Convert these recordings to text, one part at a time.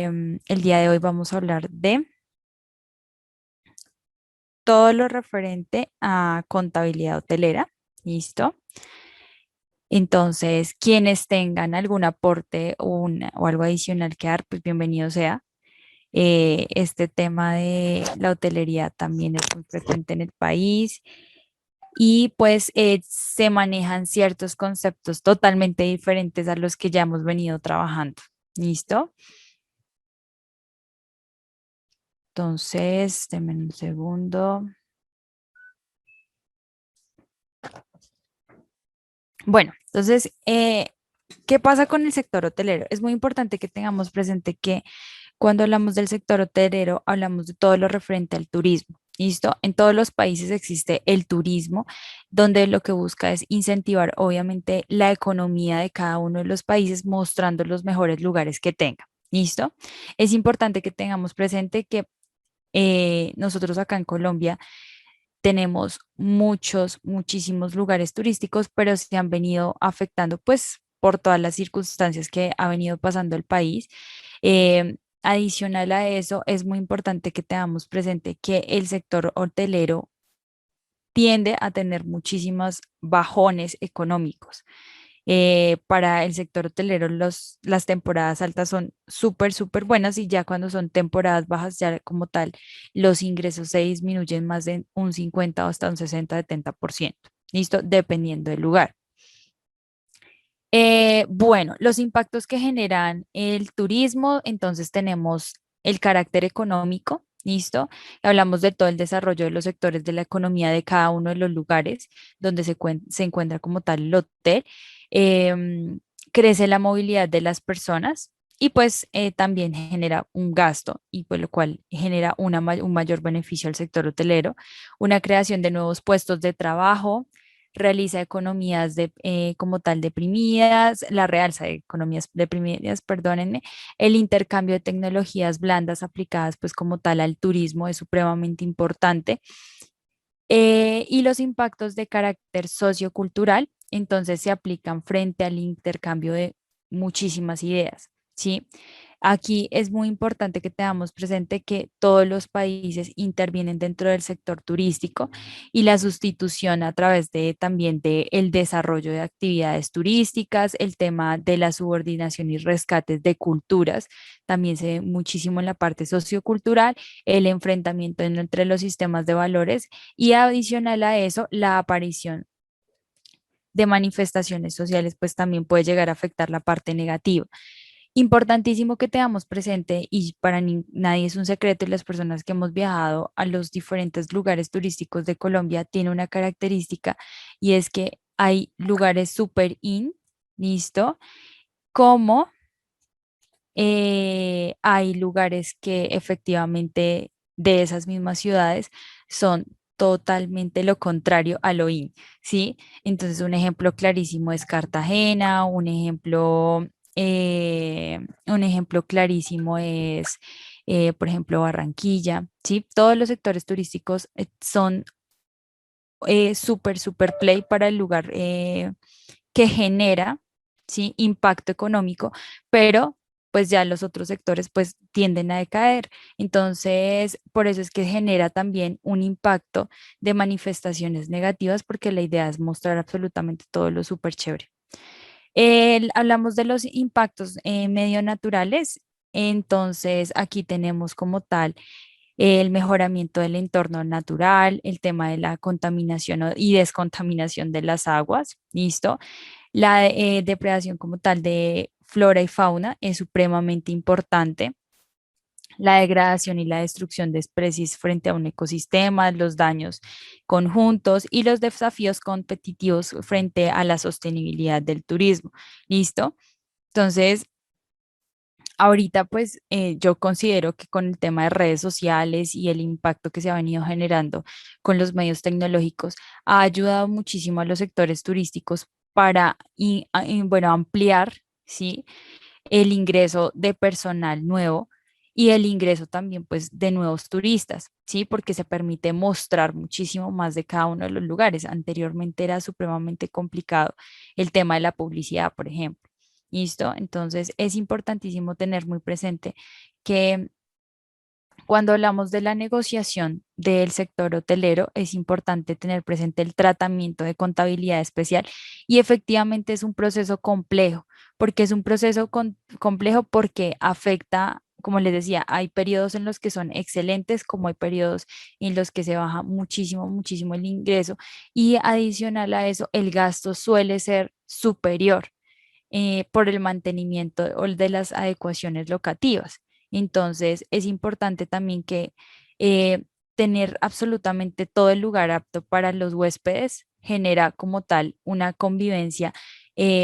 El día de hoy vamos a hablar de todo lo referente a contabilidad hotelera. ¿Listo? Entonces, quienes tengan algún aporte o algo adicional que dar, pues bienvenido sea. Este tema de la hotelería también es muy frecuente en el país y pues se manejan ciertos conceptos totalmente diferentes a los que ya hemos venido trabajando. ¿Listo? Entonces, denme un segundo. Bueno, entonces, ¿qué pasa con el sector hotelero? Es muy importante que tengamos presente que cuando hablamos del sector hotelero, hablamos de todo lo referente al turismo. ¿Listo? En todos los países existe el turismo, donde lo que busca es incentivar, obviamente, la economía de cada uno de los países, mostrando los mejores lugares que tenga. ¿Listo? Es importante que tengamos presente que nosotros acá en Colombia tenemos muchísimos lugares turísticos, pero se han venido afectando pues por todas las circunstancias que ha venido pasando el país. Adicional a eso, es muy importante que tengamos presente que el sector hotelero tiende a tener muchísimos bajones económicos. Para el sector hotelero, las temporadas altas son súper buenas y ya cuando son temporadas bajas, ya como tal, los ingresos se disminuyen más de un 50 o hasta un 60-70%. ¿Listo? Dependiendo del lugar. Bueno, los impactos que generan el turismo, entonces tenemos el carácter económico, ¿listo? Hablamos de todo el desarrollo de los sectores de la economía de cada uno de los lugares donde se encuentra como tal el hotel. Em, Crece la movilidad de las personas y pues también genera un gasto y pues lo cual genera un mayor beneficio al sector hotelero, una creación de nuevos puestos de trabajo, realiza economías como tal deprimidas, la realza de economías deprimidas, perdónenme, el intercambio de tecnologías blandas aplicadas pues como tal al turismo es supremamente importante, y los impactos de carácter sociocultural entonces se aplican frente al intercambio de muchísimas ideas, ¿sí? Aquí es muy importante que tengamos presente que todos los países intervienen dentro del sector turístico y la sustitución a través de también de el desarrollo de actividades turísticas, el tema de la subordinación y rescates de culturas, también se ve muchísimo en la parte sociocultural, el enfrentamiento entre los sistemas de valores y adicional a eso, la aparición de manifestaciones sociales, pues también puede llegar a afectar la parte negativa. Importantísimo que tengamos presente, y para nadie es un secreto, y las personas que hemos viajado a los diferentes lugares turísticos de Colombia tiene una característica y es que hay lugares super listo, como hay lugares que efectivamente de esas mismas ciudades son totalmente lo contrario a lo in, ¿sí? Entonces, un ejemplo clarísimo es Cartagena, un ejemplo clarísimo es, por ejemplo, Barranquilla, ¿sí? Todos los sectores turísticos son súper play para el lugar que genera, ¿sí? Impacto económico, pero pues ya los otros sectores pues tienden a decaer. Entonces, por eso es que genera también un impacto de manifestaciones negativas, porque la idea es mostrar absolutamente todo lo súper chévere. Hablamos de los impactos medio naturales, entonces aquí tenemos como tal el mejoramiento del entorno natural, el tema de la contaminación y descontaminación de las aguas, ¿listo? La depredación como tal de flora y fauna es supremamente importante. La degradación y la destrucción de especies frente a un ecosistema, los daños conjuntos y los desafíos competitivos frente a la sostenibilidad del turismo. ¿Listo? Entonces, ahorita, pues yo considero que con el tema de redes sociales y el impacto que se ha venido generando con los medios tecnológicos, ha ayudado muchísimo a los sectores turísticos para, bueno, ampliar, ¿sí? El ingreso de personal nuevo y el ingreso también, pues, de nuevos turistas, ¿sí? Porque se permite mostrar muchísimo más de cada uno de los lugares. Anteriormente era supremamente complicado el tema de la publicidad, por ejemplo. ¿Listo? Entonces es importantísimo tener muy presente que cuando hablamos de la negociación del sector hotelero, es importante tener presente el tratamiento de contabilidad especial y efectivamente es un proceso complejo, porque es un proceso complejo porque afecta, como les decía, hay periodos en los que son excelentes, como hay periodos en los que se baja muchísimo, muchísimo el ingreso y adicional a eso, el gasto suele ser superior por el mantenimiento o de las adecuaciones locativas. Entonces, es importante también que tener absolutamente todo el lugar apto para los huéspedes genera como tal una convivencia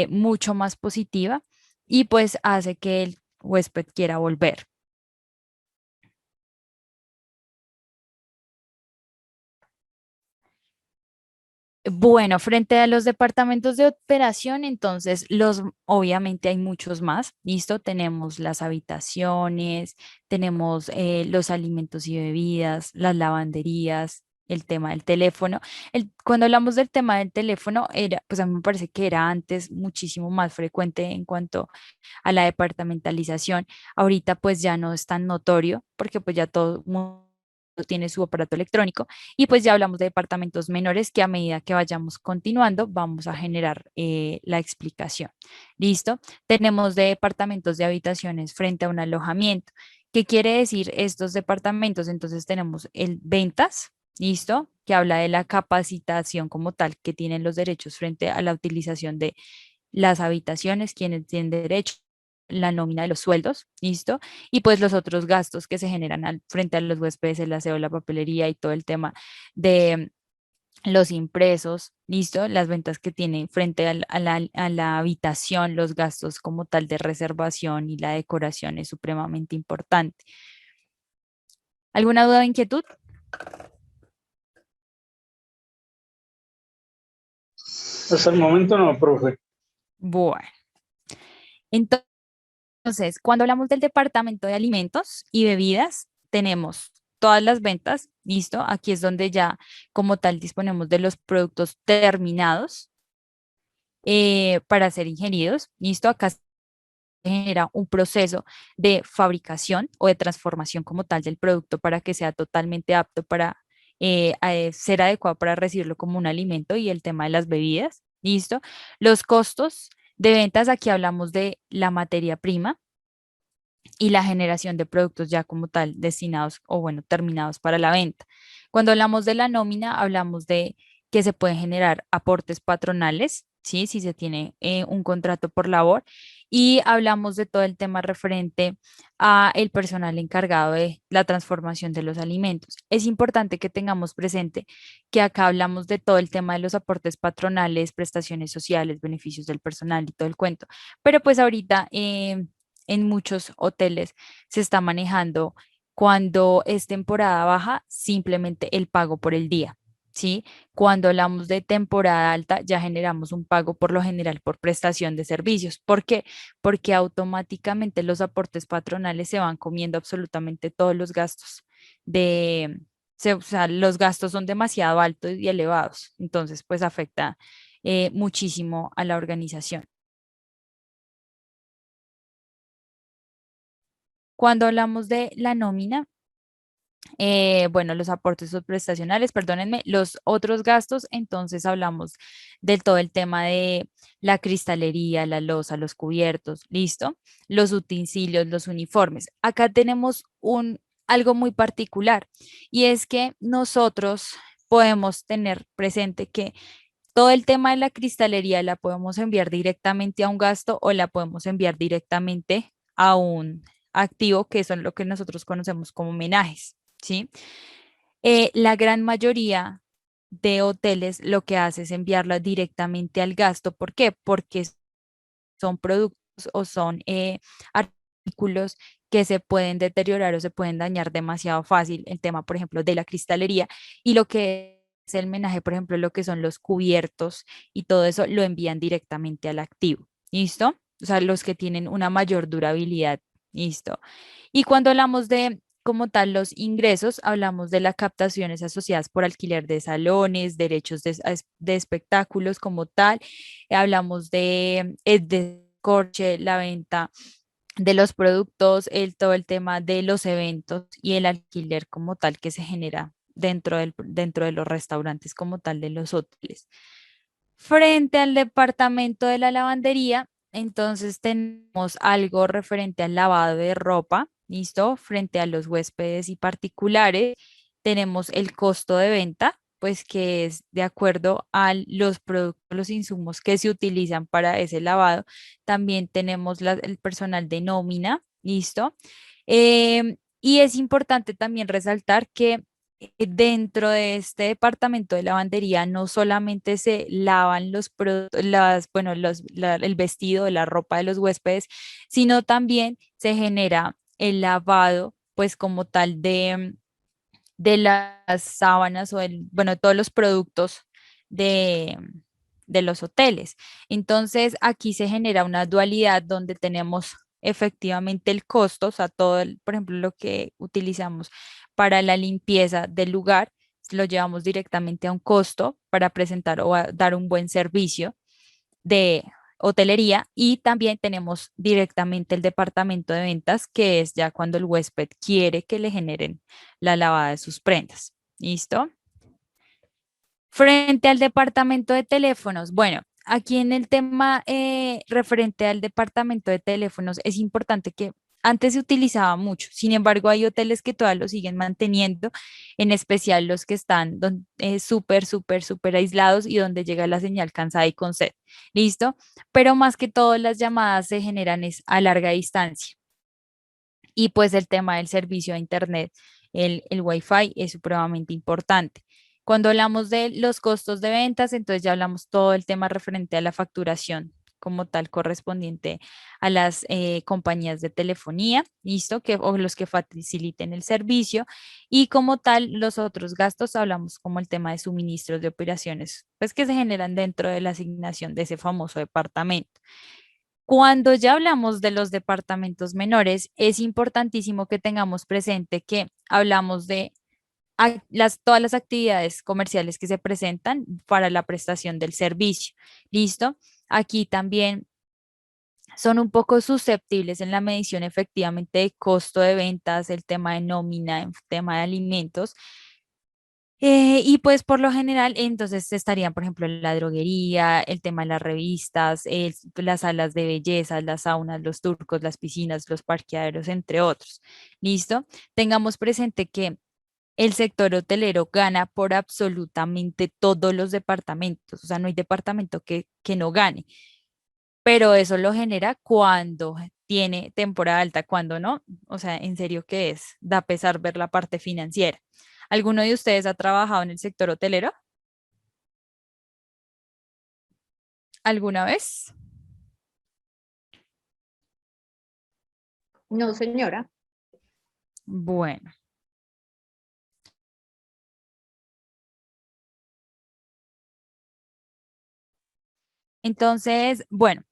mucho más positiva y pues hace que el huésped quiera volver. Bueno, frente a los departamentos de operación, entonces obviamente hay muchos más, ¿listo? Tenemos las habitaciones, tenemos los alimentos y bebidas, las lavanderías, el tema del teléfono. Cuando hablamos del tema del teléfono, pues a mí me parece que era antes muchísimo más frecuente en cuanto a la departamentalización. Ahorita pues ya no es tan notorio porque pues ya todo el mundo tiene su aparato electrónico y pues ya hablamos de departamentos menores que a medida que vayamos continuando vamos a generar la explicación. ¿Listo? Tenemos de departamentos de habitaciones frente a un alojamiento. ¿Qué quiere decir estos departamentos? Entonces tenemos el ventas, ¿listo? Que habla de la capacitación como tal que tienen los derechos frente a la utilización de las habitaciones, quienes tienen derecho, la nómina de los sueldos, ¿listo? Y pues los otros gastos que se generan frente a los huéspedes, el aseo, la papelería y todo el tema de los impresos, ¿listo? Las ventas que tienen frente a la habitación, los gastos como tal de reservación y la decoración es supremamente importante. ¿Alguna duda o inquietud? Hasta el momento no, profe. Bueno, entonces, cuando hablamos del departamento de alimentos y bebidas, tenemos todas las ventas, listo. Aquí es donde ya como tal disponemos de los productos terminados para ser ingeridos, listo. Acá se genera un proceso de fabricación o de transformación como tal del producto para que sea totalmente apto para ser adecuado para recibirlo como un alimento y el tema de las bebidas, listo. Los costos de ventas, aquí hablamos de la materia prima y la generación de productos ya como tal destinados o bueno, terminados para la venta. Cuando hablamos de la nómina, hablamos de que se pueden generar aportes patronales, ¿sí? Si se tiene un contrato por labor y hablamos de todo el tema referente a el personal encargado de la transformación de los alimentos. Es importante que tengamos presente que acá hablamos de todo el tema de los aportes patronales, prestaciones sociales, beneficios del personal y todo el cuento. Pero pues ahorita en muchos hoteles se está manejando cuando es temporada baja, simplemente el pago por el día, ¿sí? Cuando hablamos de temporada alta, ya generamos un pago por lo general por prestación de servicios. ¿Por qué? Porque automáticamente los aportes patronales se van comiendo absolutamente todos los gastos de, o sea, los gastos son demasiado altos y elevados, entonces pues afecta muchísimo a la organización. Cuando hablamos de la nómina, bueno, los aportes prestacionales, perdónenme, los otros gastos, entonces hablamos del todo el tema de la cristalería, la loza, los cubiertos, listo, los utensilios, los uniformes. Acá tenemos algo muy particular y es que nosotros podemos tener presente que todo el tema de la cristalería la podemos enviar directamente a un gasto o la podemos enviar directamente a un activo que son lo que nosotros conocemos como homenajes, ¿sí? La gran mayoría de hoteles lo que hace es enviarla directamente al gasto. ¿Por qué? Porque son productos o son artículos que se pueden deteriorar o se pueden dañar demasiado fácil. El tema, por ejemplo, de la cristalería y lo que es el menaje, por ejemplo, lo que son los cubiertos y todo eso lo envían directamente al activo. ¿Listo? O sea, los que tienen una mayor durabilidad. ¿Listo? Y cuando hablamos de como tal los ingresos, hablamos de las captaciones asociadas por alquiler de salones, derechos de espectáculos como tal, hablamos de corche, la venta de los productos, todo el tema de los eventos y el alquiler como tal que se genera dentro de los restaurantes como tal de los hoteles. Frente al departamento de la lavandería, entonces tenemos algo referente al lavado de ropa, ¿listo? Frente a los huéspedes y particulares, tenemos el costo de venta, pues que es de acuerdo a los productos, los insumos que se utilizan para ese lavado. También tenemos el personal de nómina, ¿listo? Y es importante también resaltar que dentro de este departamento de lavandería no solamente se lavan los productos, bueno, el vestido, la ropa de los huéspedes, sino también se genera el lavado, pues como tal de las sábanas o bueno, todos los productos de, de los hoteles. Entonces, aquí se genera una dualidad donde tenemos efectivamente el costo, o sea, por ejemplo, lo que utilizamos para la limpieza del lugar, lo llevamos directamente a un costo para presentar o dar un buen servicio de hotelería y también tenemos directamente el departamento de ventas, que es ya cuando el huésped quiere que le generen la lavada de sus prendas. ¿Listo? Frente al departamento de teléfonos, bueno, aquí en el tema referente al departamento de teléfonos es importante que antes se utilizaba mucho, sin embargo hay hoteles que todavía lo siguen manteniendo, en especial los que están súper aislados y donde llega la señal cansada y con sed. ¿Listo? Pero más que todo las llamadas se generan es a larga distancia y pues el tema del servicio a Internet, el Wi-Fi es supremamente importante. Cuando hablamos de los costos de ventas, entonces ya hablamos todo el tema referente a la facturación como tal correspondiente a las compañías de telefonía, listo, o los que faciliten el servicio y como tal los otros gastos hablamos como el tema de suministros de operaciones, pues que se generan dentro de la asignación de ese famoso departamento. Cuando ya hablamos de los departamentos menores, es importantísimo que tengamos presente que hablamos de todas las actividades comerciales que se presentan para la prestación del servicio. ¿Listo? Aquí también son un poco susceptibles en la medición efectivamente de costo de ventas, el tema de nómina, el tema de alimentos. Y pues por lo general, entonces estarían, por ejemplo, la droguería, el tema de las revistas, las salas de belleza, las saunas, los turcos, las piscinas, los parqueaderos, entre otros. ¿Listo? Tengamos presente que el sector hotelero gana por absolutamente todos los departamentos, o sea, no hay departamento que no gane, pero eso lo genera cuando tiene temporada alta, cuando no, o sea, en serio que es, da pesar ver la parte financiera. ¿Alguno de ustedes ha trabajado en el sector hotelero alguna vez? No, señora. Bueno, entonces, bueno,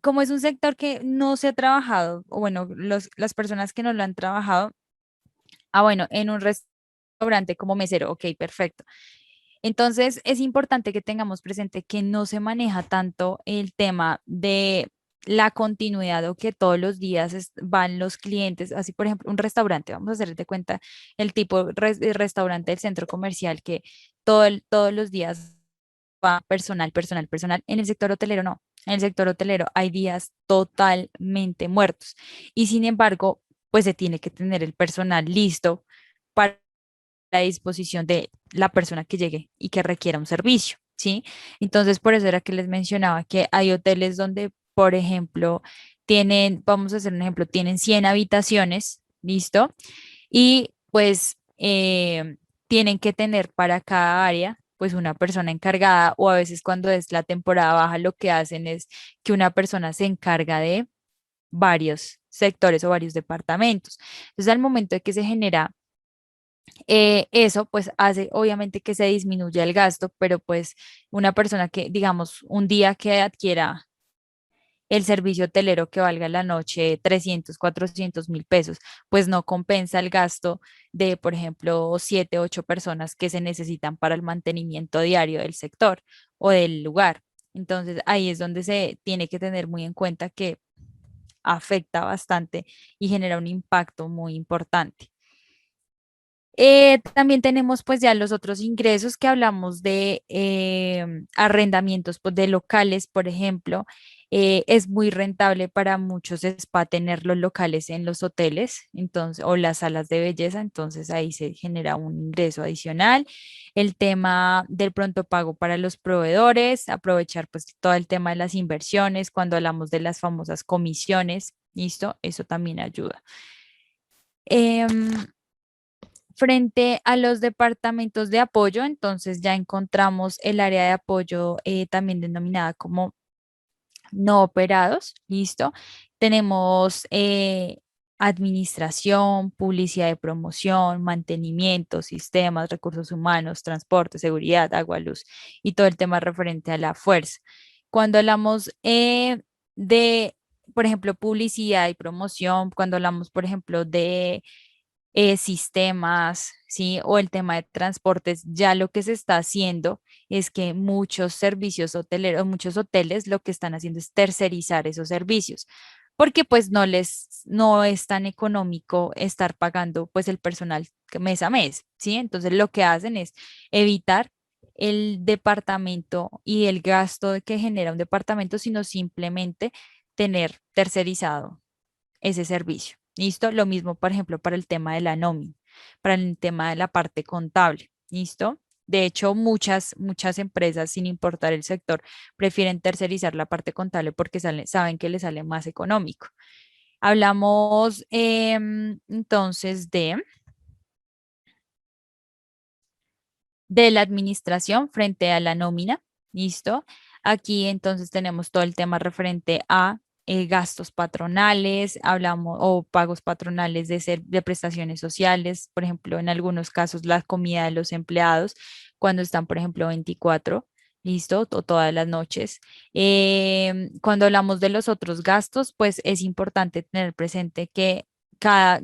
como es un sector que no se ha trabajado, o bueno, las personas que no lo han trabajado, bueno, en un restaurante como mesero, ok, perfecto. Entonces, es importante que tengamos presente que no se maneja tanto el tema de la continuidad o que todos los días van los clientes, así por ejemplo, un restaurante, vamos a hacer de cuenta el tipo de restaurante del centro comercial que todos los días va personal. En el sector hotelero no. En el sector hotelero hay días totalmente muertos y sin embargo, pues se tiene que tener el personal listo para la disposición de la persona que llegue y que requiera un servicio, ¿sí? Entonces, por eso era que les mencionaba que hay hoteles donde, por ejemplo, vamos a hacer un ejemplo, tienen 100 habitaciones, ¿listo? Y pues tienen que tener para cada área pues una persona encargada o a veces cuando es la temporada baja lo que hacen es que una persona se encarga de varios sectores o varios departamentos. Entonces, al momento de que se genera eso pues hace obviamente que se disminuya el gasto, pero pues una persona que, digamos, un día que adquiera el servicio hotelero que valga la noche 300, 400.000 pesos, pues no compensa el gasto de, por ejemplo, 7, 8 personas que se necesitan para el mantenimiento diario del sector o del lugar. Entonces ahí es donde se tiene que tener muy en cuenta que afecta bastante y genera un impacto muy importante. También tenemos pues ya los otros ingresos que hablamos de arrendamientos pues, de locales, por ejemplo. Es muy rentable para muchos spa tener los locales en los hoteles, entonces, o las salas de belleza, entonces ahí se genera un ingreso adicional. El tema del pronto pago para los proveedores, aprovechar pues todo el tema de las inversiones, cuando hablamos de las famosas comisiones, listo, eso también ayuda. Em, Frente a los departamentos de apoyo, entonces ya encontramos el área de apoyo también denominada como no operados, ¿listo? Tenemos administración, publicidad de promoción, mantenimiento, sistemas, recursos humanos, transporte, seguridad, agua, luz y todo el tema referente a la fuerza. Cuando hablamos de, por ejemplo, publicidad y promoción, cuando hablamos, por ejemplo, de sistemas, ¿sí? O el tema de transportes, ya lo que se está haciendo es que muchos servicios hoteleros, muchos hoteles lo que están haciendo es tercerizar esos servicios, porque pues no es tan económico estar pagando pues el personal que mes a mes, ¿sí? Entonces lo que hacen es evitar el departamento y el gasto que genera un departamento, sino simplemente tener tercerizado ese servicio. ¿Listo? Lo mismo, por ejemplo, para el tema de la nómina, para el tema de la parte contable. ¿Listo? De hecho, muchas empresas, sin importar el sector, prefieren tercerizar la parte contable porque saben que les sale más económico. Hablamos entonces de la administración frente a la nómina. ¿Listo? Aquí entonces tenemos todo el tema referente a gastos patronales, hablamos o pagos patronales de prestaciones sociales, por ejemplo, en algunos casos la comida de los empleados cuando están, por ejemplo, 24. ¿Listo? O todas las noches. Cuando hablamos de los otros gastos, pues es importante tener presente que cada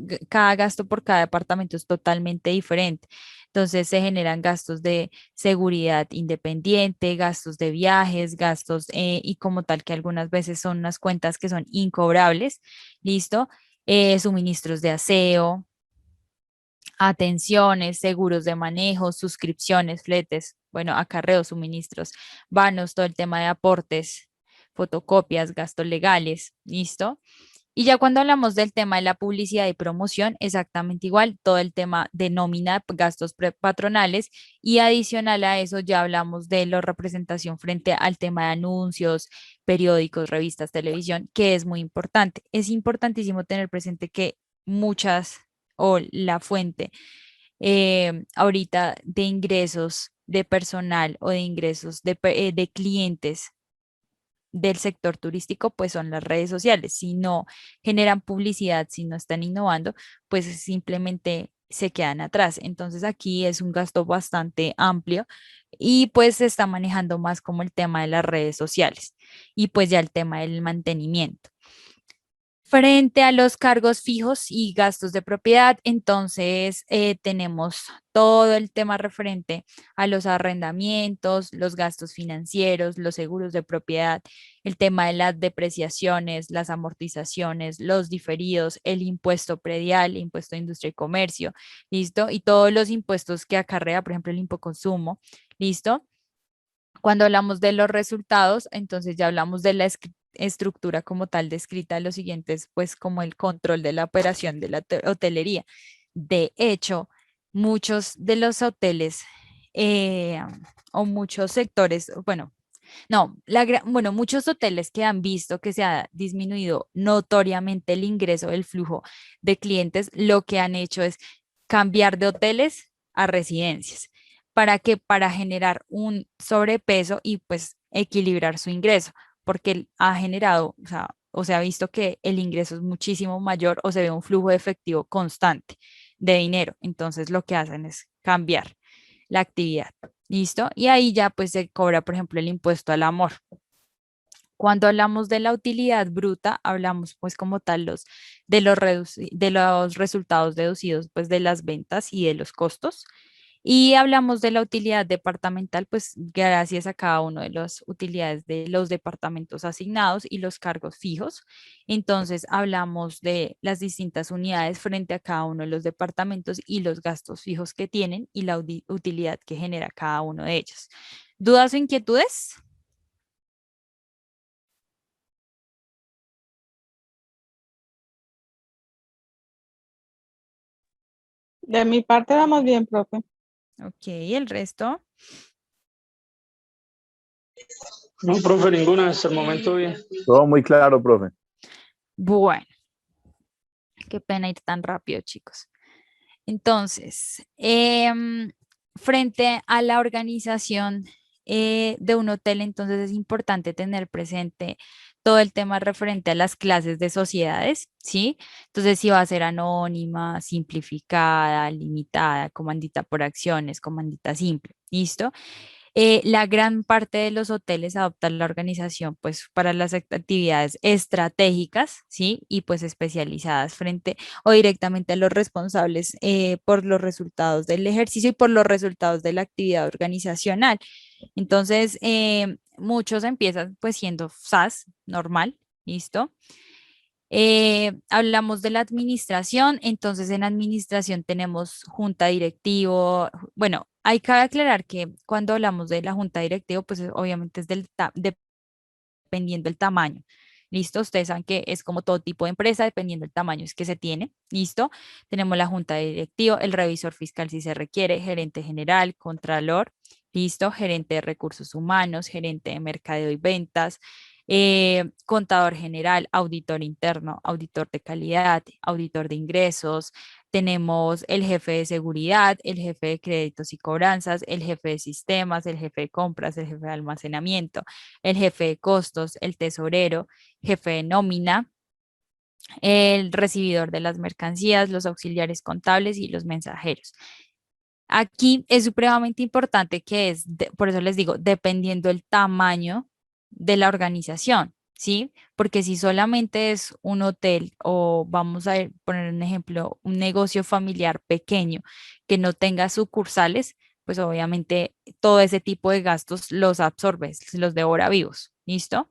gasto por cada departamento es totalmente diferente. Entonces se generan gastos de seguridad independiente, gastos de viajes, gastos y como tal que algunas veces son unas cuentas que son incobrables, ¿listo? Suministros de aseo, atenciones, seguros de manejo, suscripciones, fletes, bueno, acarreos, suministros, vanos, todo el tema de aportes, fotocopias, gastos legales, ¿listo? Y ya cuando hablamos del tema de la publicidad y promoción, exactamente igual, todo el tema de nómina, gastos patronales y adicional a eso ya hablamos de la representación frente al tema de anuncios, periódicos, revistas, televisión, que es muy importante. Es importantísimo tener presente que muchas o la fuente ahorita de ingresos de personal o de ingresos de clientes del sector turístico, pues son las redes sociales. Si no generan publicidad, si no están innovando, pues simplemente se quedan atrás. Entonces aquí es un gasto bastante amplio y pues se está manejando más como el tema de las redes sociales y pues ya el tema del mantenimiento. Frente a los cargos fijos y gastos de propiedad, entonces tenemos todo el tema referente a los arrendamientos, los gastos financieros, los seguros de propiedad, el tema de las depreciaciones, las amortizaciones, los diferidos, el impuesto predial, el impuesto de industria y comercio, ¿listo? Y todos los impuestos que acarrea, por ejemplo, el impoconsumo, ¿listo? Cuando hablamos de los resultados, entonces ya hablamos de la estructura como tal descrita, los siguientes, pues como el control de la operación de la hotelería. De hecho, muchos de los hoteles eh, o muchos sectores, bueno, no, bueno, muchos hoteles que han visto que se ha disminuido notoriamente el ingreso del flujo de clientes, lo que han hecho es cambiar de hoteles a residencias. ¿Para qué? Para generar un sobrepeso y pues equilibrar su ingreso, porque ha generado, o se ha visto que el ingreso es muchísimo mayor o se ve un flujo de efectivo constante de dinero. Entonces lo que hacen es cambiar la actividad. ¿Listo? Y ahí ya pues se cobra, por ejemplo, el impuesto al amor. Cuando hablamos de la utilidad bruta, hablamos pues como tal de los resultados deducidos pues de las ventas y de los costos. Y hablamos de la utilidad departamental, pues gracias a cada uno de las utilidades de los departamentos asignados y los cargos fijos. Entonces hablamos de las distintas unidades frente a cada uno de los departamentos y los gastos fijos que tienen y la utilidad que genera cada uno de ellos. ¿Dudas o inquietudes? De mi parte vamos bien, profe. Ok, el resto. No, profe, ninguna, hasta el momento bien. Todo muy claro, profe. Bueno, qué pena ir tan rápido, chicos. Entonces, frente a la organización de un hotel, entonces es importante tener presente todo el tema referente a las clases de sociedades, ¿sí? Entonces, si va a ser anónima, simplificada, limitada, comandita por acciones, comandita simple, ¿listo? La gran parte de los hoteles adoptan la organización pues para las actividades estratégicas, ¿sí? Y pues especializadas frente o directamente a los responsables por los resultados del ejercicio y por los resultados de la actividad organizacional. Entonces, muchos empiezan pues siendo SAS, normal, ¿listo? Hablamos de la administración, entonces en administración tenemos junta directivo. Bueno, hay que aclarar que cuando hablamos de la junta directivo, pues obviamente es dependiendo del tamaño. ¿Listo? Ustedes saben que es como todo tipo de empresa, dependiendo del tamaño es que se tiene. ¿Listo? Tenemos la junta de directivo, el revisor fiscal si se requiere, gerente general, contralor, ¿listo? Gerente de recursos humanos, gerente de mercadeo y ventas, contador general, auditor interno, auditor de calidad, auditor de ingresos. Tenemos el jefe de seguridad, el jefe de créditos y cobranzas, el jefe de sistemas, el jefe de compras, el jefe de almacenamiento, el jefe de costos, el tesorero, jefe de nómina, el recibidor de las mercancías, los auxiliares contables y los mensajeros. Aquí es supremamente importante que por eso les digo, dependiendo el tamaño de la organización, ¿sí? Porque si solamente es un hotel o vamos a poner un ejemplo, un negocio familiar pequeño que no tenga sucursales, pues obviamente todo ese tipo de gastos los absorbes, los devora vivos, ¿listo?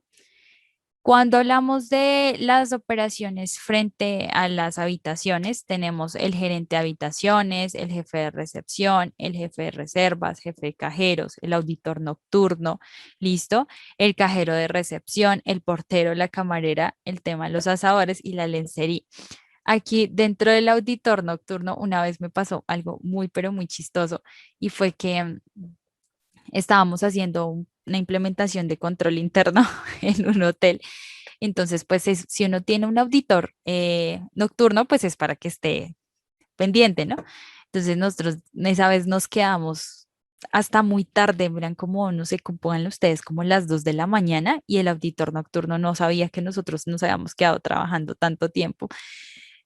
Cuando hablamos de las operaciones frente a las habitaciones, tenemos el gerente de habitaciones, el jefe de recepción, el jefe de reservas, jefe de cajeros, el auditor nocturno, listo, el cajero de recepción, el portero, la camarera, el tema de los asadores y la lencería. Aquí dentro del auditor nocturno, una vez me pasó algo muy, pero muy chistoso y fue que estábamos haciendo una implementación de control interno en un hotel. Entonces, pues si uno tiene un auditor nocturno, pues es para que esté pendiente, ¿no? Entonces nosotros esa vez nos quedamos hasta muy tarde, eran como, no sé, pónganlo ustedes, como las 2 de la mañana y el auditor nocturno no sabía que nosotros nos habíamos quedado trabajando tanto tiempo.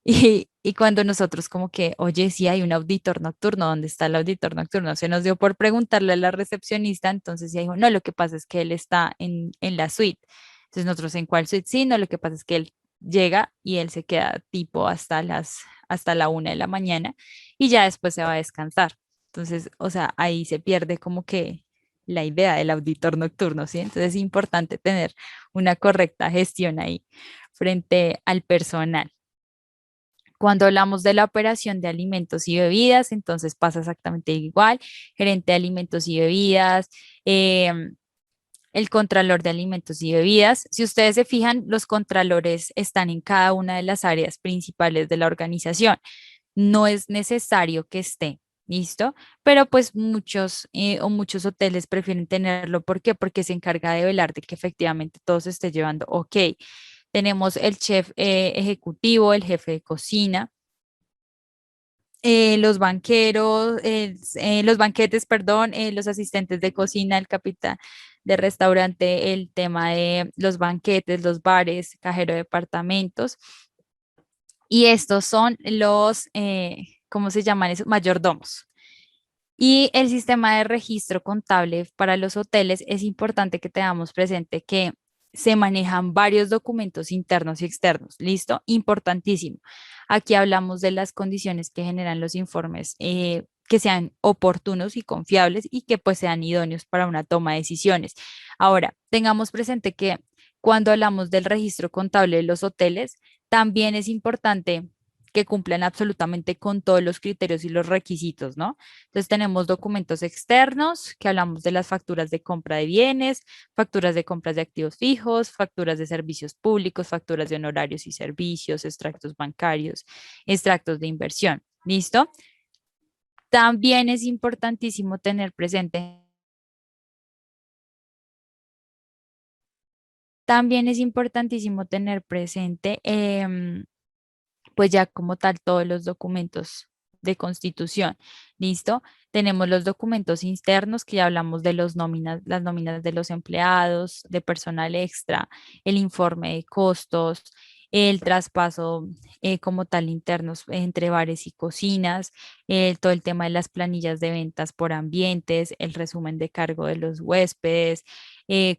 Y cuando nosotros como que, oye, sí hay un auditor nocturno, ¿dónde está el auditor nocturno? Se nos dio por preguntarle a la recepcionista, entonces ella dijo, no, lo que pasa es que él está en la suite. Entonces nosotros, ¿en cuál suite? Sí, no, lo que pasa es que él llega y él se queda tipo hasta la 1 de la mañana y ya después se va a descansar. Entonces, o sea, ahí se pierde como que la idea del auditor nocturno, ¿sí? Entonces es importante tener una correcta gestión ahí frente al personal. Cuando hablamos de la operación de alimentos y bebidas, entonces pasa exactamente igual. Gerente de alimentos y bebidas, el contralor de alimentos y bebidas. Si ustedes se fijan, los contralores están en cada una de las áreas principales de la organización. No es necesario que esté, ¿listo? Pero pues muchos o muchos hoteles prefieren tenerlo. ¿Por qué? Porque se encarga de velar de que efectivamente todo se esté llevando. Ok, tenemos el chef ejecutivo, el jefe de cocina, los banqueros, los banquetes, perdón, los asistentes de cocina, el capitán de restaurante, el tema de los banquetes, los bares, cajero de departamentos. Y estos son los, ¿cómo se llaman esos? Mayordomos. Y el sistema de registro contable para los hoteles es importante que tengamos presente que se manejan varios documentos internos y externos. ¿Listo? Importantísimo. Aquí hablamos de las condiciones que generan los informes que sean oportunos y confiables y que pues sean idóneos para una toma de decisiones. Ahora, tengamos presente que cuando hablamos del registro contable de los hoteles, también es importante que cumplan absolutamente con todos los criterios y los requisitos, ¿no? Entonces tenemos documentos externos, que hablamos de las facturas de compra de bienes, facturas de compras de activos fijos, facturas de servicios públicos, facturas de honorarios y servicios, extractos bancarios, extractos de inversión. ¿Listo? También es importantísimo tener presente, también es importantísimo tener presente, pues ya como tal todos los documentos de constitución. ¿Listo? Tenemos los documentos internos que ya hablamos de los nóminas, las nóminas de los empleados, de personal extra, el informe de costos, el traspaso como tal internos entre bares y cocinas, todo el tema de las planillas de ventas por ambientes, el resumen de cargo de los huéspedes,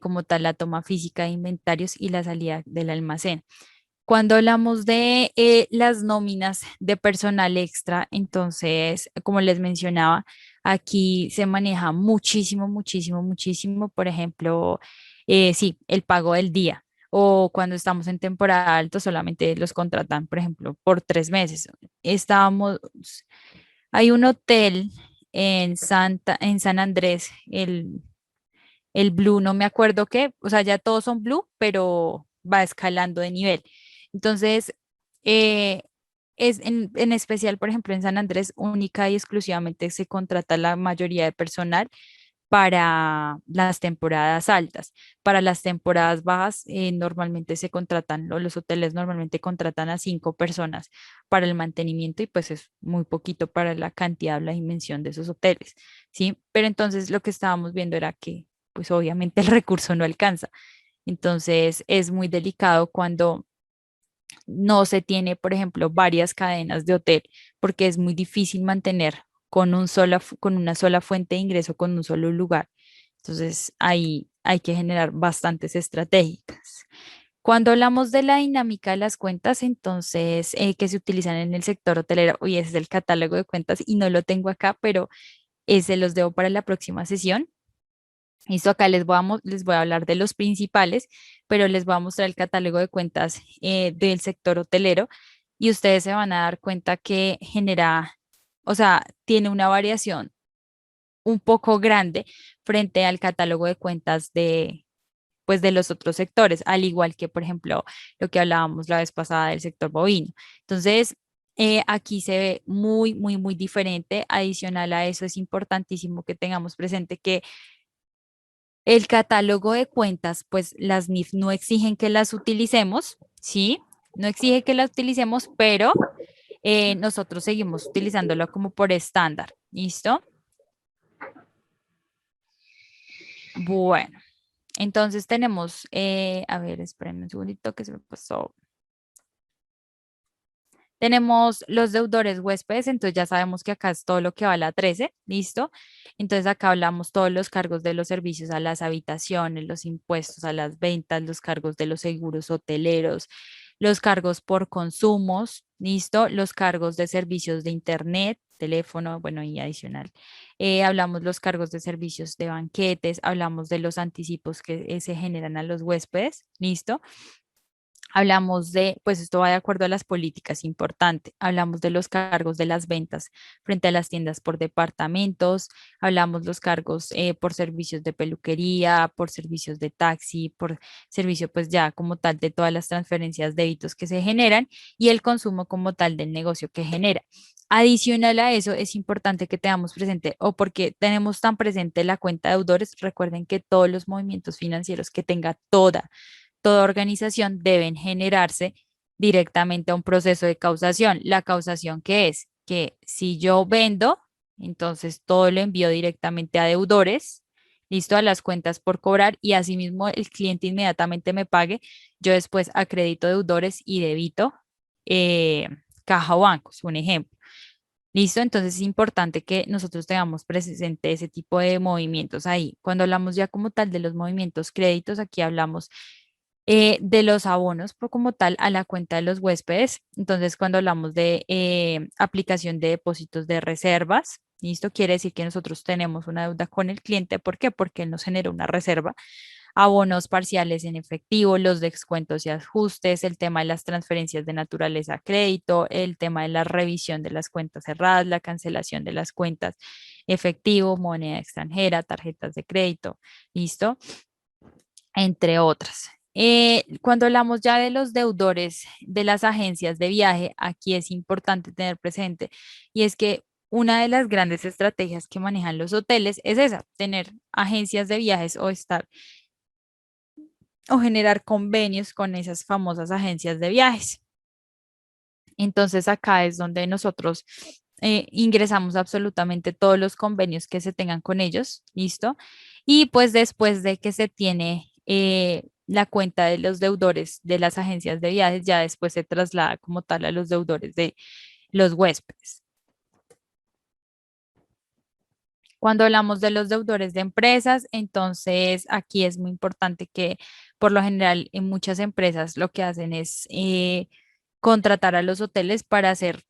como tal la toma física de inventarios y la salida del almacén. Cuando hablamos de las nóminas de personal extra, entonces, como les mencionaba, aquí se maneja muchísimo, muchísimo, muchísimo. Por ejemplo, sí, el pago del día. O cuando estamos en temporada alta, solamente los contratan, por ejemplo, por 3 meses. Estábamos, hay un hotel en San Andrés, el Blue, no me acuerdo qué, o sea, ya todos son Blue, pero va escalando de nivel. Entonces, eh, en especial, por ejemplo, en San Andrés, única y exclusivamente se contrata la mayoría de personal para las temporadas altas. Para las temporadas bajas, normalmente se contratan, o los hoteles normalmente contratan a 5 personas para el mantenimiento y pues es muy poquito para la cantidad, la dimensión de esos hoteles, ¿sí? Pero entonces lo que estábamos viendo era que pues obviamente el recurso no alcanza. Entonces es muy delicado cuando no se tiene, por ejemplo, varias cadenas de hotel, porque es muy difícil mantener con una sola fuente de ingreso, con un solo lugar. Entonces, ahí hay que generar bastantes estrategias. Cuando hablamos de la dinámica de las cuentas, entonces, que se utilizan en el sector hotelero, hoy ese es el catálogo de cuentas y no lo tengo acá, pero se los debo para la próxima sesión. Listo, acá les voy a hablar de los principales, pero les voy a mostrar el catálogo de cuentas del sector hotelero y ustedes se van a dar cuenta que genera, o sea, tiene una variación un poco grande frente al catálogo de cuentas pues, de los otros sectores, al igual que, por ejemplo, lo que hablábamos la vez pasada del sector bovino. Entonces, aquí se ve muy, muy, muy diferente. Adicional a eso, es importantísimo que tengamos presente que el catálogo de cuentas, pues las NIF no exigen que las utilicemos, ¿sí? No exige que las utilicemos, pero nosotros seguimos utilizándolo como por estándar, ¿listo? Bueno, entonces tenemos, a ver, espérenme un segundito que se me pasó. Tenemos los deudores huéspedes, entonces ya sabemos que acá es todo lo que va a la 13, ¿listo? Entonces acá hablamos todos los cargos de los servicios a las habitaciones, los impuestos a las ventas, los cargos de los seguros hoteleros, los cargos por consumos, ¿listo? Los cargos de servicios de internet, teléfono, bueno, y adicional. Hablamos los cargos de servicios de banquetes, hablamos de los anticipos que se generan a los huéspedes, ¿listo? Hablamos de, pues esto va de acuerdo a las políticas, importante. Hablamos de los cargos de las ventas frente a las tiendas por departamentos. Hablamos los cargos por servicios de peluquería, por servicios de taxi, por servicio pues ya como tal de todas las transferencias, débitos que se generan y el consumo como tal del negocio que genera. Adicional a eso, es importante que tengamos presente, o porque tenemos tan presente la cuenta de deudores, recuerden que todos los movimientos financieros que tenga toda organización deben generarse directamente a un proceso de causación. La causación que es que si yo vendo, entonces todo lo envío directamente a deudores, listo, a las cuentas por cobrar y asimismo el cliente inmediatamente me pague, yo después acredito deudores y debito eh, caja o bancos, un ejemplo. Listo, entonces es importante que nosotros tengamos presente ese tipo de movimientos ahí. Cuando hablamos ya como tal de los movimientos créditos, aquí hablamos de los abonos como tal a la cuenta de los huéspedes. Entonces, cuando hablamos de aplicación de depósitos de reservas, ¿Listo? Quiere decir que nosotros tenemos una deuda con el cliente. ¿Por qué? Porque él nos genera una reserva, abonos parciales en efectivo, los descuentos y ajustes, el tema de las transferencias de naturaleza a crédito, el tema de la revisión de las cuentas cerradas, la cancelación de las cuentas efectivo, moneda extranjera, tarjetas de crédito, ¿listo? Entre otras. Cuando hablamos ya de los deudores de las agencias de viaje, aquí es importante tener presente y es que una de las grandes estrategias que manejan los hoteles es esa, tener agencias de viajes o estar o generar convenios con esas famosas agencias de viajes. Entonces acá es donde nosotros ingresamos absolutamente todos los convenios que se tengan con ellos, ¿listo? Y pues después de que se tiene la cuenta de los deudores de las agencias de viajes, ya después se traslada como tal a los deudores de los huéspedes. Cuando hablamos de los deudores de empresas, entonces aquí es muy importante que por lo general en muchas empresas lo que hacen es contratar a los hoteles para hacer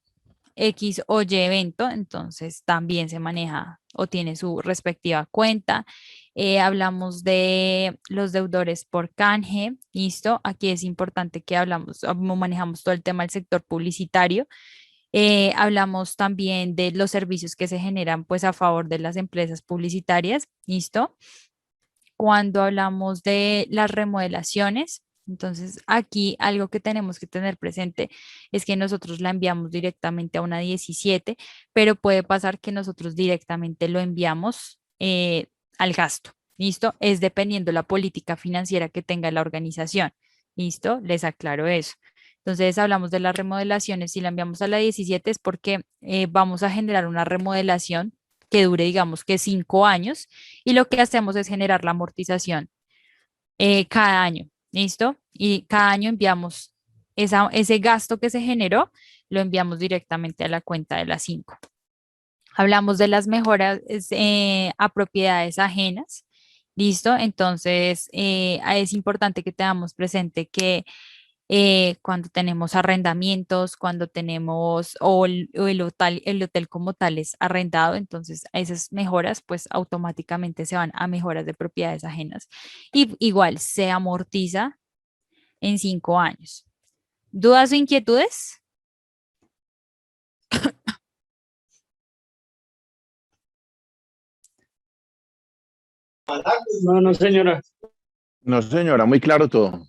X o Y evento, entonces también se maneja o tiene su respectiva cuenta. Hablamos de los deudores por canje, listo. Aquí es importante que hablamos, manejamos todo el tema del sector publicitario. Hablamos también de los servicios que se generan pues a favor de las empresas publicitarias, listo. Cuando hablamos de las remodelaciones, entonces aquí algo que tenemos que tener presente es que nosotros la enviamos directamente a una 17, pero puede pasar que nosotros directamente lo enviamos al gasto. ¿Listo? Es dependiendo la política financiera que tenga la organización. ¿Listo? Les aclaro eso. Entonces hablamos de las remodelaciones. Si la enviamos a la 17 es porque vamos a generar una remodelación que dure, digamos que 5 años y lo que hacemos es generar la amortización cada año, ¿listo? Y cada año enviamos ese gasto que se generó, lo enviamos directamente a la cuenta de las 5. Hablamos de las mejoras a propiedades ajenas, ¿listo? Entonces, es importante que tengamos presente que cuando tenemos arrendamientos, cuando tenemos el hotel como tal es arrendado, entonces esas mejoras pues automáticamente se van a mejoras de propiedades ajenas y igual se amortiza en 5 años. ¿Dudas o inquietudes? No, no, señora. No, señora, muy claro todo.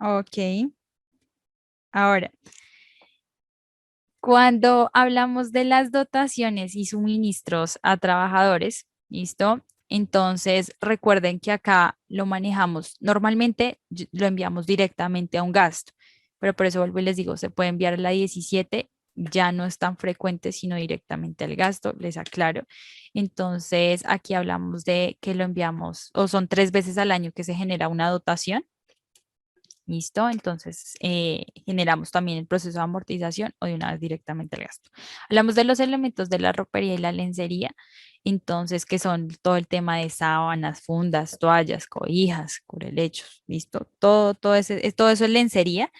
Ok. Ahora, cuando hablamos de las dotaciones y suministros a trabajadores, ¿listo? Entonces, recuerden que acá lo manejamos, normalmente lo enviamos directamente a un gasto, pero por eso vuelvo y les digo, se puede enviar a la 17, ya no es tan frecuente, sino directamente al gasto, les aclaro. Entonces, aquí hablamos de que lo enviamos, o son 3 veces al año que se genera una dotación. ¿Listo? Entonces, generamos también el proceso de amortización o de una vez directamente al gasto. Hablamos de los elementos de la ropería y la lencería, entonces, que son todo el tema de sábanas, fundas, toallas, cobijas, cubrelechos, ¿listo? Todo eso es lencería.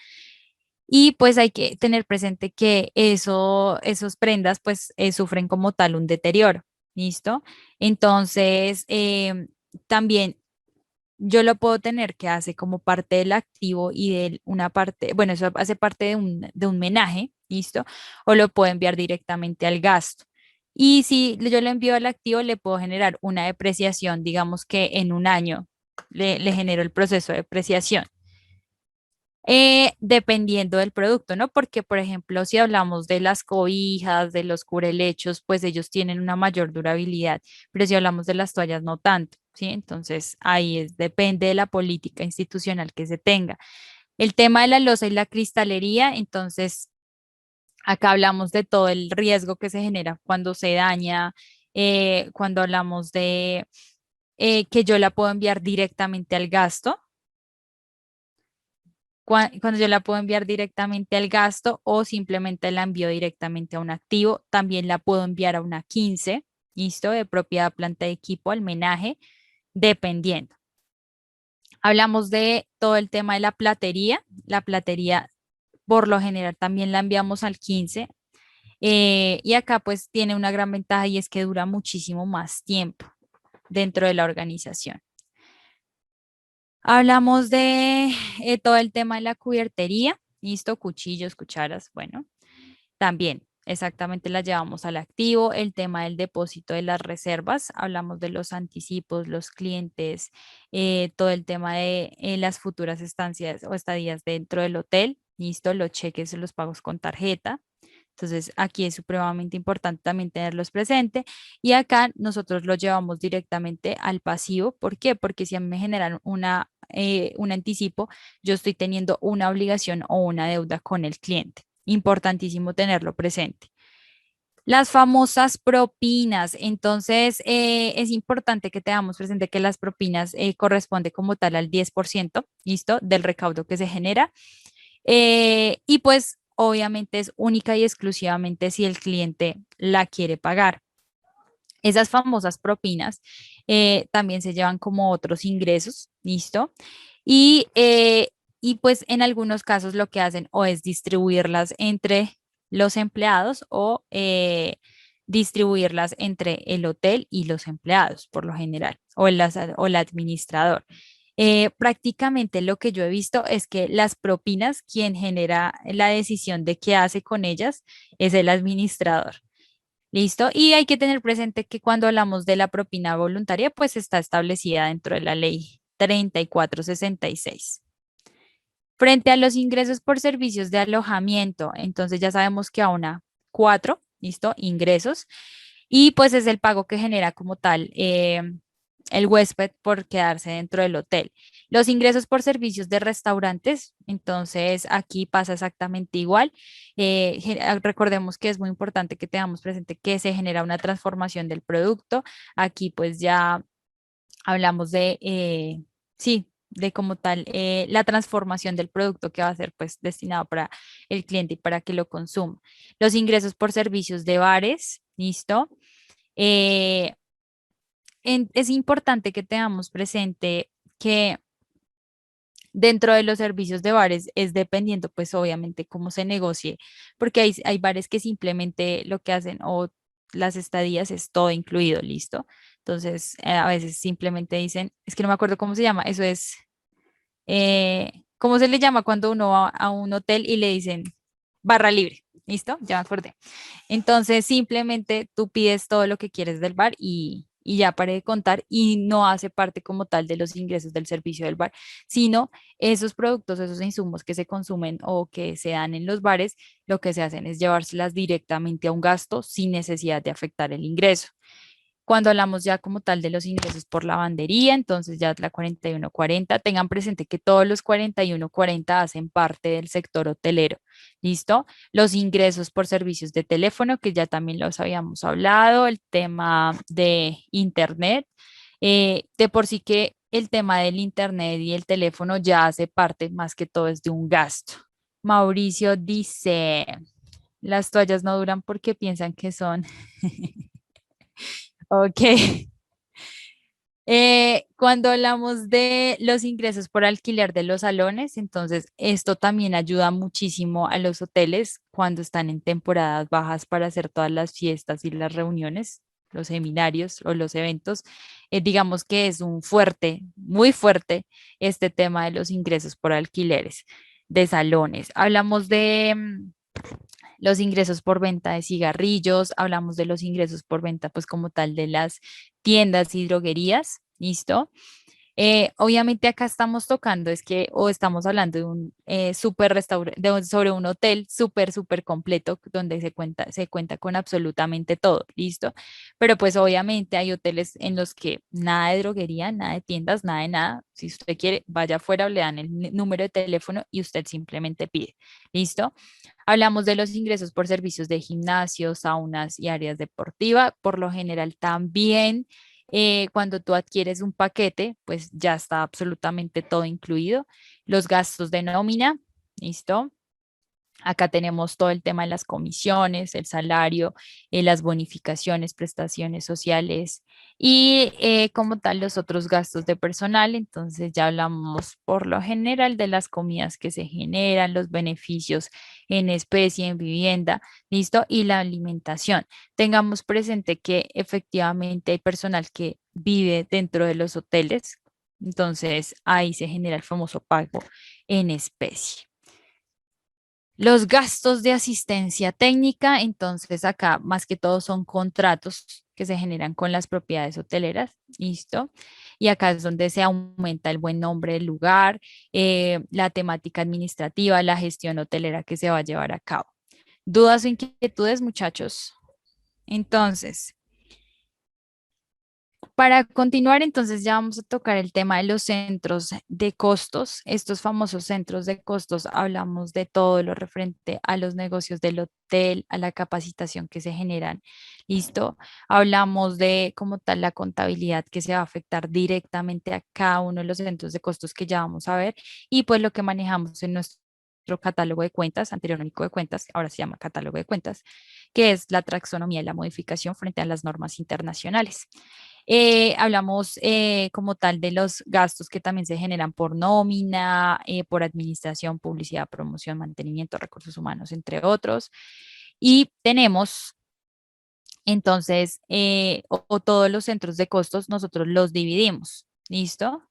Y pues hay que tener presente que esos prendas pues sufren como tal un deterioro, ¿listo? Entonces, también yo lo puedo tener que hace como parte del activo y de una parte, bueno, eso hace parte de un menaje, ¿listo? O lo puedo enviar directamente al gasto. Y si yo lo envío al activo, le puedo generar una depreciación, digamos que en un año le genero el proceso de depreciación. Dependiendo del producto, ¿no? Porque, por ejemplo, si hablamos de las cobijas, de los cubrelechos, pues ellos tienen una mayor durabilidad, pero si hablamos de las toallas, no tanto, ¿sí? Entonces, depende de la política institucional que se tenga. El tema de la loza y la cristalería, entonces, acá hablamos de todo el riesgo que se genera cuando se daña, cuando hablamos de que yo la puedo enviar directamente al gasto cuando yo la puedo enviar directamente al gasto o simplemente la envío directamente a un activo, también la puedo enviar a una 15, listo, de propiedad, planta de equipo, almenaje, dependiendo. Hablamos de todo el tema de la platería. La platería, por lo general, también la enviamos al 15. Y acá pues tiene una gran ventaja y es que dura muchísimo más tiempo dentro de la organización. Hablamos de todo el tema de la cubiertería, listo, cuchillos, cucharas, bueno, también exactamente la llevamos al activo, el tema del depósito de las reservas, hablamos de los anticipos, los clientes, todo el tema de las futuras estancias o estadías dentro del hotel, listo, los cheques, los pagos con tarjeta. Entonces, aquí es supremamente importante también tenerlos presente y acá nosotros los llevamos directamente al pasivo. ¿Por qué? Porque si a mí me generan un anticipo, yo estoy teniendo una obligación o una deuda con el cliente. Importantísimo tenerlo presente. Las famosas propinas. Entonces, es importante que tengamos presente que las propinas corresponde como tal al 10%, ¿listo? Del recaudo que se genera. Y pues obviamente es única y exclusivamente si el cliente la quiere pagar. Esas famosas propinas también se llevan como otros ingresos, ¿listo? Y, eh, y pues en algunos casos lo que hacen o es distribuirlas entre los empleados o distribuirlas entre el hotel y los empleados, por lo general, o el administrador. Prácticamente lo que yo he visto es que las propinas, quien genera la decisión de qué hace con ellas, es el administrador. ¿Listo? Y hay que tener presente que cuando hablamos de la propina voluntaria, pues está establecida dentro de la ley 3466. Frente a los ingresos por servicios de alojamiento, entonces ya sabemos que aúna cuatro, ¿listo? Ingresos. Y pues es el pago que genera como tal el huésped por quedarse dentro del hotel. Los ingresos por servicios de restaurantes, entonces aquí pasa exactamente igual. Recordemos que es muy importante que tengamos presente que se genera una transformación del producto. Aquí pues ya hablamos de, sí, de como tal la transformación del producto que va a ser pues destinado para el cliente y para que lo consuma. Los ingresos por servicios de bares, ¿listo? Eh, es importante que tengamos presente que dentro de los servicios de bares es dependiendo, pues obviamente, cómo se negocie, porque hay bares que simplemente lo que hacen o las estadías es todo incluido, listo. Entonces, a veces simplemente dicen, es que no me acuerdo cómo se llama, eso es, ¿cómo se le llama cuando uno va a un hotel y le dicen barra libre? ¿Listo? Ya me acordé. Entonces, simplemente tú pides todo lo que quieres del bar y ya paré de contar y no hace parte como tal de los ingresos del servicio del bar, sino esos productos, esos insumos que se consumen o que se dan en los bares, lo que se hacen es llevárselas directamente a un gasto sin necesidad de afectar el ingreso. Cuando hablamos ya como tal de los ingresos por lavandería, entonces ya es la 4140, tengan presente que todos los 4140 hacen parte del sector hotelero. ¿Listo? Los ingresos por servicios de teléfono, que ya también los habíamos hablado, el tema de internet, de por sí que el tema del internet y el teléfono ya hace parte más que todo es de un gasto. Mauricio dice, las toallas no duran porque piensan que son. Ok. Cuando hablamos de los ingresos por alquiler de los salones, entonces esto también ayuda muchísimo a los hoteles cuando están en temporadas bajas para hacer todas las fiestas y las reuniones, los seminarios o los eventos. Digamos que es un fuerte, muy fuerte este tema de los ingresos por alquileres de salones. Hablamos de los ingresos por venta de cigarrillos, hablamos de los ingresos por venta, pues como tal, de las tiendas y droguerías, ¿listo? Obviamente acá estamos tocando, es que, o estamos hablando de un súper restaurante, sobre un hotel súper, súper completo, donde se cuenta con absolutamente todo, ¿listo? Pero pues obviamente hay hoteles en los que nada de droguería, nada de tiendas, nada de nada. Si usted quiere, vaya afuera, le dan el número de teléfono y usted simplemente pide, ¿listo? Hablamos de los ingresos por servicios de gimnasio, saunas y áreas deportivas. Por lo general también cuando tú adquieres un paquete, pues ya está absolutamente todo incluido. Los gastos de nómina, ¿listo? Acá tenemos todo el tema de las comisiones, el salario, las bonificaciones, prestaciones sociales y como tal los otros gastos de personal. Entonces ya hablamos por lo general de las comidas que se generan, los beneficios en especie, en vivienda, ¿listo? Y la alimentación. Tengamos presente que efectivamente hay personal que vive dentro de los hoteles. Entonces ahí se genera el famoso pago en especie. Los gastos de asistencia técnica, entonces acá más que todo son contratos que se generan con las propiedades hoteleras, ¿listo? Y acá es donde se aumenta el buen nombre del lugar, la temática administrativa, la gestión hotelera que se va a llevar a cabo. ¿Dudas o inquietudes, muchachos? Entonces, para continuar, entonces ya vamos a tocar el tema de los centros de costos. Estos famosos centros de costos, hablamos de todo lo referente a los negocios del hotel, a la capacitación que se generan. ¿Listo? Hablamos de como tal la contabilidad que se va a afectar directamente a cada uno de los centros de costos que ya vamos a ver y pues lo que manejamos en nuestro catálogo de cuentas, anterior único de cuentas, ahora se llama catálogo de cuentas, que es la taxonomía y la modificación frente a las normas internacionales. Hablamos como tal de los gastos que también se generan por nómina, por administración, publicidad, promoción, mantenimiento, recursos humanos, entre otros. Y tenemos entonces, o todos los centros de costos, nosotros los dividimos. ¿Listo?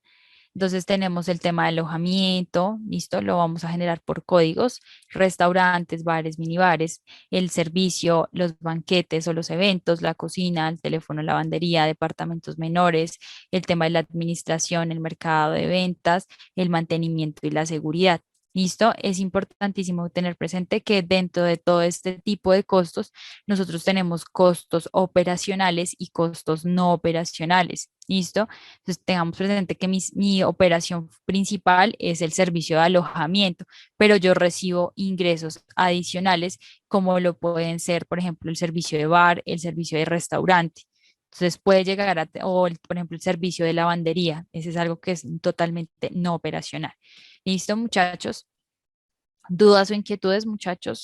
Entonces tenemos el tema de alojamiento, listo, lo vamos a generar por códigos, restaurantes, bares, minibares, el servicio, los banquetes o los eventos, la cocina, el teléfono, lavandería, departamentos menores, el tema de la administración, el mercado de ventas, el mantenimiento y la seguridad. ¿Listo? Es importantísimo tener presente que dentro de todo este tipo de costos, nosotros tenemos costos operacionales y costos no operacionales. ¿Listo? Entonces, tengamos presente que mi operación principal es el servicio de alojamiento, pero yo recibo ingresos adicionales como lo pueden ser, por ejemplo, el servicio de bar, el servicio de restaurante. Entonces puede llegar a, por ejemplo, el servicio de lavandería. Ese es algo que es totalmente no operacional. ¿Listo, muchachos? ¿Dudas o inquietudes, muchachos?